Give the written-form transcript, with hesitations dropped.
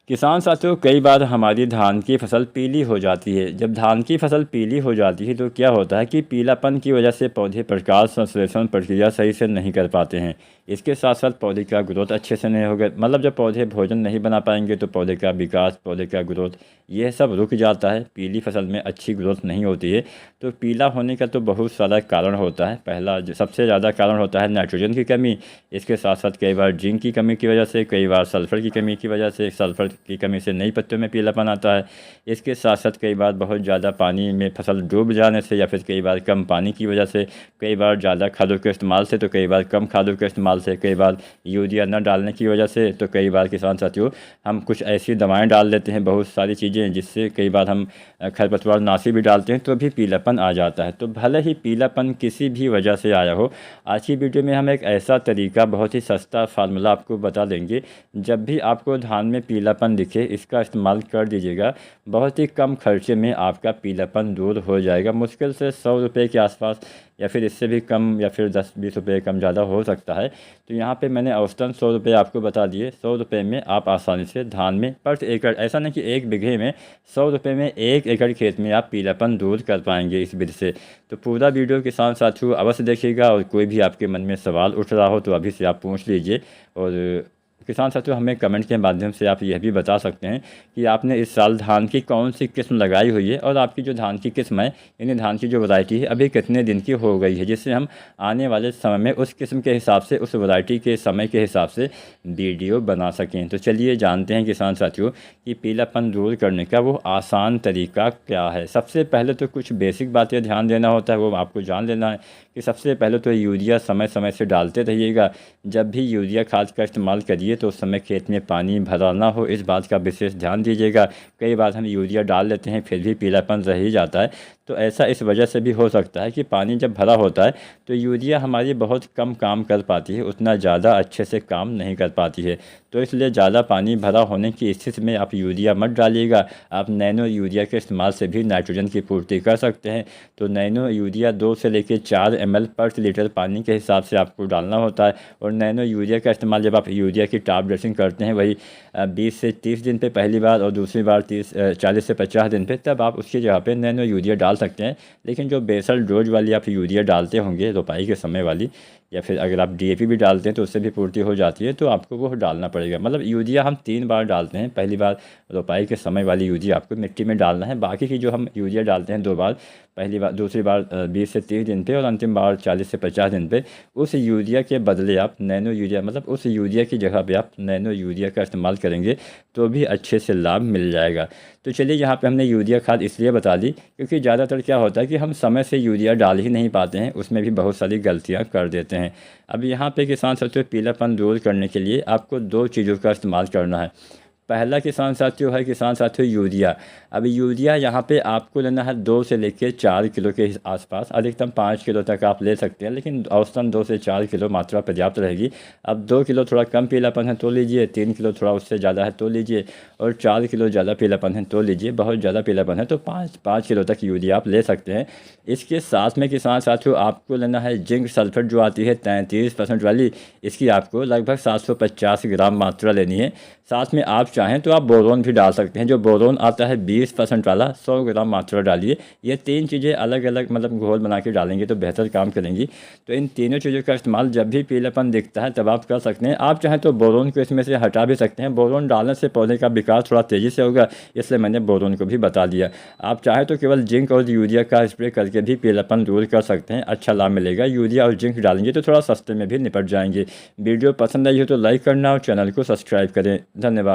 किसान साथियों, कई बार हमारी धान की फसल पीली हो जाती है। जब धान की फसल पीली हो जाती है तो क्या होता है कि पीलापन की वजह से पौधे प्रकाश संश्लेषण प्रक्रिया सही से नहीं कर पाते हैं। इसके साथ साथ पौधे का ग्रोथ अच्छे से नहीं होगा, मतलब जब पौधे भोजन नहीं बना पाएंगे तो पौधे का विकास, पौधे का ग्रोथ, यह सब रुक जाता है। पीली फसल में अच्छी ग्रोथ नहीं होती है। तो पीला होने का तो बहुत सारा कारण होता है। पहला सबसे ज़्यादा कारण होता है नाइट्रोजन की कमी। इसके साथ साथ कई बार जिंक की कमी की वजह से, कई बार सल्फ़र की कमी की वजह से, सल्फ़र की कमी से नई पत्तियों में पीलापन आता है। इसके साथ साथ कई बार बहुत ज़्यादा पानी में फसल डूब जाने से, या फिर कई बार कम पानी की वजह से, कई बार ज़्यादा खादों के इस्तेमाल से, तो कई बार कम खादों के इस्तेमाल से, कई बार यूरिया न डालने की वजह से, तो कई बार किसान साथियों हम कुछ ऐसी दवाएं डाल देते हैं, बहुत सारी चीज़ें, जिससे कई बार हम खरपतवार नाशी भी डालते हैं तो भी पीलापन आ जाता है। तो भले ही पीलापन किसी भी वजह से आया हो, आज की वीडियो में हम एक ऐसा तरीका, बहुत ही सस्ता फार्मूला आपको बता देंगे। जब भी आपको धान में पीलापन दिखे, इसका इस्तेमाल कर दीजिएगा। बहुत ही कम खर्चे में आपका पीलापन दूर हो जाएगा। मुश्किल से 100 रुपये के आसपास, या फिर इससे भी कम, या फिर 10-20 रुपये कम ज़्यादा हो सकता है। तो यहाँ पे मैंने औसतन 100 रुपये आपको बता दिए। 100 रुपये में आप आसानी से धान में प्रति एकड़, ऐसा नहीं कि एक बीघे में, 100 रुपये में 1 एकड़ खेत में आप पीलापन दूर कर पाएंगे इस विधि से। तो पूरा वीडियो किसान साथियों अवश्य देखिएगा, और कोई भी आपके मन में सवाल उठ रहा हो तो अभी से आप पूछ लीजिए। और किसान साथियों, हमें कमेंट के माध्यम से आप यह भी बता सकते हैं कि आपने इस साल धान की कौन सी किस्म लगाई हुई है, और आपकी जो धान की किस्म है, यानी धान की जो वैरायटी है, अभी कितने दिन की हो गई है, जिससे हम आने वाले समय में उस किस्म के हिसाब से, उस वैरायटी के समय के हिसाब से वीडियो बना सकें। तो चलिए जानते हैं किसान साथियों कि पीलापन दूर करने का वो आसान तरीका क्या है। सबसे पहले तो कुछ बेसिक बातें ध्यान देना होता है, वो आपको जान लेना है कि सबसे पहले तो यूरिया समय समय से डालते रहिएगा। जब भी यूरिया खाद का इस्तेमाल करिए तो उस समय खेत में पानी भरा ना हो, इस बात का विशेष ध्यान दीजिएगा। कई बार हम यूरिया डाल लेते हैं फिर भी पीलापन रह ही जाता है। तो ऐसा इस वजह से भी हो सकता है कि पानी जब भरा होता है तो यूरिया हमारी बहुत कम काम कर पाती है, उतना ज़्यादा अच्छे से काम नहीं कर पाती है। तो इसलिए ज़्यादा पानी भरा होने की स्थिति में आप यूरिया मत डालिएगा। आप नैनो यूरिया के इस्तेमाल से भी नाइट्रोजन की पूर्ति कर सकते हैं। तो नैनो यूरिया 2 से लेकर 4 ml प्रति लीटर पानी के हिसाब से आपको डालना होता है। और नैनो यूरिया का इस्तेमाल जब आप यूरिया की टॉप ड्रेसिंग करते हैं, वही 20 से 30 दिन पे पहली बार, और दूसरी बार 40 से 50 दिन पे, तब आप उसकी जगह पे नैनो यूरिया डाल सकते हैं। लेकिन जो बेसल डोज वाली आप यूरिया डालते होंगे रोपाई के समय वाली, या फिर अगर आप डीएपी भी डालते हैं तो उससे भी पूर्ति हो जाती है, तो आपको वो डालना पड़ेगा। मतलब यूरिया हम 3 बार डालते हैं। पहली बार रोपाई के समय वाली यूरिया आपको मिट्टी में डालना है। बाकी की जो हम यूरिया डालते हैं 2 बार, पहली बार, दूसरी बार 20 से 30 दिन पे, और अंतिम बार 40 से 50 दिन पे, उस यूरिया के बदले आप नैनो यूरिया, मतलब उस यूरिया की जगह पे आप नैनो यूरिया का इस्तेमाल करेंगे तो भी अच्छे से लाभ मिल जाएगा। तो चलिए, यहाँ पे हमने यूरिया खाद इसलिए बता दी क्योंकि ज़्यादातर क्या होता है कि हम समय से यूरिया डाल ही नहीं पाते हैं, उसमें भी बहुत सारी गलतियाँ कर देते हैं। अब यहाँ पे किसान साथियों पीलापन दूर करने के लिए आपको 2 चीज़ों का इस्तेमाल करना है। पहला किसान साथियों है किसान साथियों यूरिया। अब यूरिया यहाँ पे आपको लेना है 2 से लेकर 4 किलो के आसपास, अधिकतम 5 किलो तक आप ले सकते हैं, लेकिन औसतन 2 से 4 किलो मात्रा पर्याप्त रहेगी। अब 2 किलो थोड़ा कम पीलापन है तो लीजिए, 3 किलो थोड़ा उससे ज़्यादा है तो लीजिए, और 4 किलो ज़्यादा पीलापन है तो लीजिए। बहुत ज़्यादा पीलापन है तो 5 किलो तक यूरिया आप ले सकते हैं। इसके साथ में किसान साथियों आपको लेना है जिंक सल्फेट, जो आती है 33% वाली, इसकी आपको लगभग 750 ग्राम मात्रा लेनी है। साथ में आप चाहें तो आप बोरोन भी डाल सकते हैं, जो बोरोन आता है 20% वाला, 100 ग्राम मात्रा डालिए। ये 3 चीज़ें अलग अलग, मतलब घोल बना के डालेंगे तो बेहतर काम करेंगी। तो इन तीनों चीज़ों का इस्तेमाल जब भी पीलापन दिखता है तब आप कर सकते हैं। आप चाहें तो बोरोन को इसमें से हटा भी सकते हैं। बोरोन डालने से पौधे का विकास थोड़ा तेज़ी से होगा, इसलिए मैंने बोरोन को भी बता दिया। आप चाहें तो केवल जिंक और यूरिया का स्प्रे करके भी पीलापन दूर कर सकते हैं, अच्छा लाभ मिलेगा। यूरिया और जिंक डालेंगे तो थोड़ा सस्ते में भी निपट जाएंगे। वीडियो पसंद आई हो तो लाइक करना और चैनल को सब्सक्राइब करें। धन्यवाद।